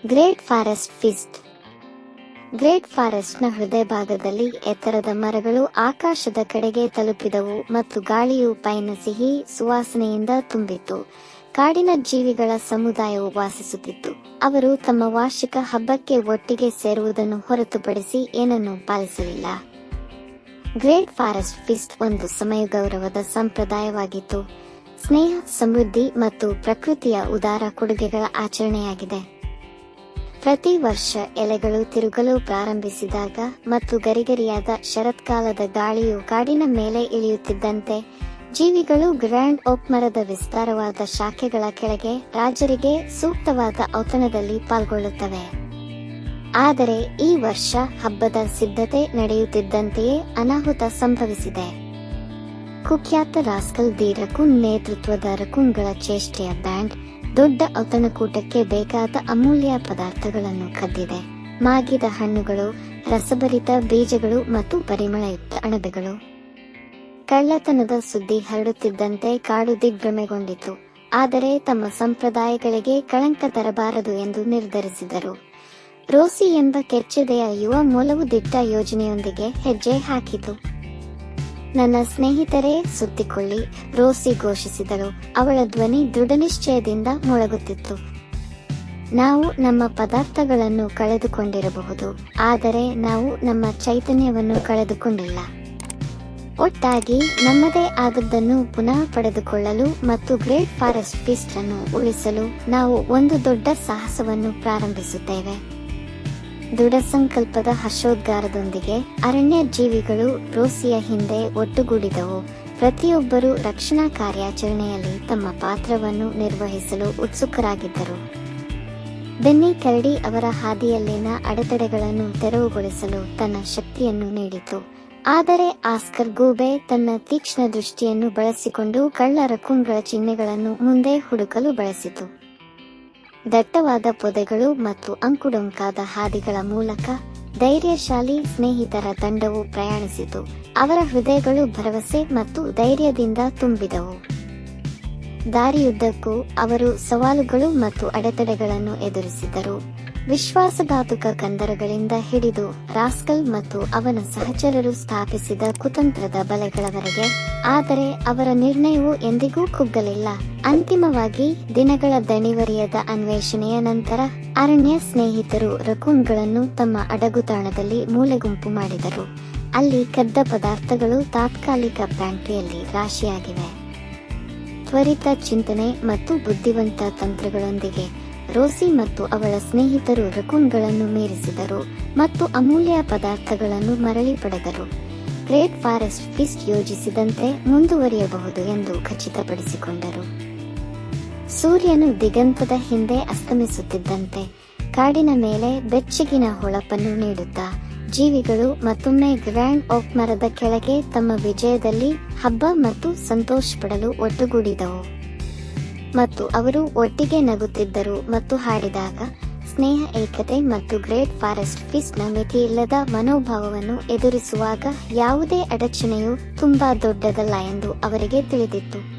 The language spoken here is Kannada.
Great forest feast. ಗ್ರೇಟ್ ಫಾರೆಸ್ಟ್ನ ಹೃದಯ ಭಾಗದಲ್ಲಿ ಎತ್ತರದ ಮರಗಳು ಆಕಾಶದ ಕಡೆಗೆ ತಲುಪಿದವು ಮತ್ತು ಗಾಳಿಯು ಪೈನ್ನ ಸಿಹಿ ಸುವಾಸನೆಯಿಂದ ತುಂಬಿತ್ತು. ಕಾಡಿನ ಜೀವಿಗಳ ಸಮುದಾಯವು ವಾಸಿಸುತ್ತಿತ್ತು. ಅವರು ತಮ್ಮ ವಾರ್ಷಿಕ ಹಬ್ಬಕ್ಕೆ ಒಟ್ಟಿಗೆ ಸೇರುವುದನ್ನು ಹೊರತುಪಡಿಸಿ ಏನನ್ನೂ ಪಾಲಿಸಲಿಲ್ಲ. ಗ್ರೇಟ್ ಫಾರೆಸ್ಟ್ ಫೀಸ್ಟ್ ಒಂದು ಸಮಯ ಗೌರವದ ಸಂಪ್ರದಾಯವಾಗಿತ್ತು. ಸ್ನೇಹ, ಸಮೃದ್ಧಿ ಮತ್ತು ಪ್ರಕೃತಿಯ ಉದಾರ ಕೊಡುಗೆಗಳ ಆಚರಣೆಯಾಗಿದೆ. ಪ್ರತಿ ವರ್ಷ ಎಲೆಗಳು ತಿರುಗಲು ಪ್ರಾರಂಭಿಸಿದಾಗ ಮತ್ತು ಗರಿಗರಿಯಾದ ಶರತ್ಕಾಲದ ಗಾಳಿಯು ಕಾಡಿನ ಮೇಲೆ ಇಳಿಯುತ್ತಿದ್ದಂತೆ ಜೀವಿಗಳು ಗ್ರ್ಯಾಂಡ್ ಓಕ್ ಮರದ ವಿಸ್ತಾರವಾದ ಶಾಖೆಗಳ ಕೆಳಗೆ ರಾಜರಿಗೆ ಸೂಕ್ತವಾದ ಔತಣದಲ್ಲಿ ಪಾಲ್ಗೊಳ್ಳುತ್ತವೆ. ಆದರೆ ಈ ವರ್ಷ ಹಬ್ಬದ ಸಿದ್ಧತೆ ನಡೆಯುತ್ತಿದ್ದಂತೆಯೇ ಅನಾಹುತ ಸಂಭವಿಸಿದೆ. ಕುಖ್ಯಾತ ರಾಸ್ಕಲ್ ದಿ ರಕೂನ್ ನೇತೃತ್ವದ ರಕೂನ್ಗಳ ಚೇಷ್ಟೆಯ ಬ್ಯಾಂಡ್ ದೊಡ್ಡ ಔತಣಕೂಟಕ್ಕೆ ಬೇಕಾದ ಅಮೂಲ್ಯ ಪದಾರ್ಥಗಳನ್ನು ಕದ್ದಿದೆ. ಮಾಗಿದ ಹಣ್ಣುಗಳು, ರಸಭರಿತ ಬೀಜಗಳು ಮತ್ತು ಪರಿಮಳಯುಕ್ತ ಅಣಬೆಗಳು. ಕಳ್ಳತನದ ಸುದ್ದಿ ಹರಡುತ್ತಿದ್ದಂತೆ ಕಾಡು ದಿಗ್ಭ್ರಮೆಗೊಂಡಿತು. ಆದರೆ ತಮ್ಮ ಸಂಪ್ರದಾಯಗಳಿಗೆ ಕಳಂಕ ತರಬಾರದು ಎಂದು ನಿರ್ಧರಿಸಿದರು. ರೋಸಿ ಎಂಬ ಕೆಚ್ಚೆದೆಯ ಯುವ ಮೊಲವು ದಿಟ್ಟ ಯೋಜನೆಯೊಂದಿಗೆ ಹೆಜ್ಜೆ ಹಾಕಿತು. ನನ್ನ ಸ್ನೇಹಿತರೇ, ಸುತ್ತಿಕೊಳ್ಳಿ, ರೋಸಿ ಘೋಷಿಸಿದಳು. ಅವಳ ಧ್ವನಿ ದೃಢನಿಶ್ಚಯದಿಂದ ಮೊಳಗುತ್ತಿತ್ತು. ನಾವು ನಮ್ಮ ಪದಾರ್ಥಗಳನ್ನು ಕಳೆದುಕೊಂಡಿರಬಹುದು, ಆದರೆ ನಾವು ನಮ್ಮ ಚೈತನ್ಯವನ್ನು ಕಳೆದುಕೊಂಡಿಲ್ಲ. ಒಟ್ಟಾಗಿ ನಮ್ಮದೇ ಆದದ್ದನ್ನು ಪುನಃ ಪಡೆದುಕೊಳ್ಳಲು ಮತ್ತು ಗ್ರೇಟ್ ಫಾರೆಸ್ಟ್ ಫೀಸ್ಟ್ ಅನ್ನು ಉಳಿಸಲು ನಾವು ಒಂದು ದೊಡ್ಡ ಸಾಹಸವನ್ನು ಪ್ರಾರಂಭಿಸುತ್ತೇವೆ. ದೃಢ ಸಂಕಲ್ಪದ ಹರ್ಷೋದ್ಗಾರದೊಂದಿಗೆ ಅರಣ್ಯ ಜೀವಿಗಳು ರೋಸಿಯ ಹಿಂದೆ ಒಟ್ಟುಗೂಡಿದವು. ಪ್ರತಿಯೊಬ್ಬರೂ ರಕ್ಷಣಾ ಕಾರ್ಯಾಚರಣೆಯಲ್ಲಿ ತಮ್ಮ ಪಾತ್ರವನ್ನು ನಿರ್ವಹಿಸಲು ಉತ್ಸುಕರಾಗಿದ್ದರು. ಬೆನ್ನಿ ಕರಡಿ ಅವರ ಹಾದಿಯಲ್ಲಿನ ಅಡೆತಡೆಗಳನ್ನು ತೆರವುಗೊಳಿಸಲು ತನ್ನ ಶಕ್ತಿಯನ್ನು ನೀಡಿತು. ಆದರೆ ಆಸ್ಕರ್ ಗೂಬೆ ತನ್ನ ತೀಕ್ಷ್ಣ ದೃಷ್ಟಿಯನ್ನು ಬಳಸಿಕೊಂಡು ಕಳ್ಳ ರಕೂನ್ಗಳ ಚಿಹ್ನೆಗಳನ್ನು ಮುಂದೆ ಹುಡುಕಲು ಬಳಸಿತು. ದಟ್ಟವಾದ ಪೊದೆಗಳು ಮತ್ತು ಅಂಕುಡೊಂಕಾದ ಹಾದಿಗಳ ಮೂಲಕ ಧೈರ್ಯಶಾಲಿ ಸ್ನೇಹಿತರ ತಂಡವು ಪ್ರಯಾಣಿಸಿತು. ಅವರ ಹೃದಯಗಳು ಭರವಸೆ ಮತ್ತು ಧೈರ್ಯದಿಂದ ತುಂಬಿದವು. ದಾರಿಯುದ್ದಕ್ಕೂ ಅವರು ಸವಾಲುಗಳು ಮತ್ತು ಅಡೆತಡೆಗಳನ್ನು ಎದುರಿಸಿದರು. ವಿಶ್ವಾಸಘಾತುಕ ಕಂದರಗಳಿಂದ ಹಿಡಿದು ರಾಸ್ಕಲ್ ಮತ್ತು ಅವನ ಸಹಚರರು ಸ್ಥಾಪಿಸಿದ ಕುತಂತ್ರದ ಬಲೆಗಳವರೆಗೆ. ಆದರೆ ಅವರ ನಿರ್ಣಯವು ಎಂದಿಗೂ ಕುಗ್ಗಲಿಲ್ಲ. ಅಂತಿಮವಾಗಿ ದಿನಗಳ ದಣಿವರಿಯದ ಅನ್ವೇಷಣೆಯ ನಂತರ ಅರಣ್ಯ ಸ್ನೇಹಿತರು ರಕೂನ್ಗಳನ್ನು ತಮ್ಮ ಅಡಗುತಾಣದಲ್ಲಿ ಮೂಲೆಗುಂಪು ಮಾಡಿದರು. ಅಲ್ಲಿ ಕದ್ದ ಪದಾರ್ಥಗಳು ತಾತ್ಕಾಲಿಕ ಪ್ಯಾಂಟ್ರಿಯಲ್ಲಿ ರಾಶಿಯಾಗಿವೆ. ತ್ವರಿತ ಚಿಂತನೆ ಮತ್ತು ಬುದ್ಧಿವಂತ ತಂತ್ರಗಳೊಂದಿಗೆ ರೋಸಿ ಮತ್ತು ಅವಳ ಸ್ನೇಹಿತರು ರಕೂನ್ಗಳನ್ನು ಮೀರಿಸಿದರು ಮತ್ತು ಅಮೂಲ್ಯ ಪದಾರ್ಥಗಳನ್ನು ಮರಳಿ ಪಡೆದರು. ಗ್ರೇಟ್ ಫಾರೆಸ್ಟ್ ಫೀಸ್ಟ್ ಯೋಜಿಸಿದಂತೆ ಮುಂದುವರಿಯಬಹುದು ಎಂದು ಖಚಿತಪಡಿಸಿಕೊಂಡರು. ಸೂರ್ಯನು ದಿಗಂತದ ಹಿಂದೆ ಅಸ್ತಮಿಸುತ್ತಿದ್ದಂತೆ ಕಾಡಿನ ಮೇಲೆ ಬೆಚ್ಚಗಿನ ಹೊಳಪನ್ನು ನೀಡುತ್ತಾ ಜೀವಿಗಳು ಮತ್ತೊಮ್ಮೆ ಗ್ರ್ಯಾಂಡ್ ಓಕ್ ಮರದ ಕೆಳಗೆ ತಮ್ಮ ವಿಜಯದಲ್ಲಿ ಹಬ್ಬ ಮತ್ತು ಸಂತೋಷ ಪಡಲು ಒಟ್ಟುಗೂಡಿದವು. ಮತ್ತು ಅವರು ಒಟ್ಟಿಗೆ ನಗುತ್ತಿದ್ದರು ಮತ್ತು ಹಾಡಿದಾಗ ಸ್ನೇಹ, ಏಕತೆ ಮತ್ತು ಗ್ರೇಟ್ ಫಾರೆಸ್ಟ್ ಫೀಸ್ಟ್ನ ಮಿತಿಯಿಲ್ಲದ ಮನೋಭಾವವನ್ನು ಎದುರಿಸುವಾಗ ಯಾವುದೇ ಅಡಚಣೆಯು ತುಂಬಾ ದೊಡ್ಡದಲ್ಲ ಎಂದು ಅವರಿಗೆ ತಿಳಿದಿತ್ತು.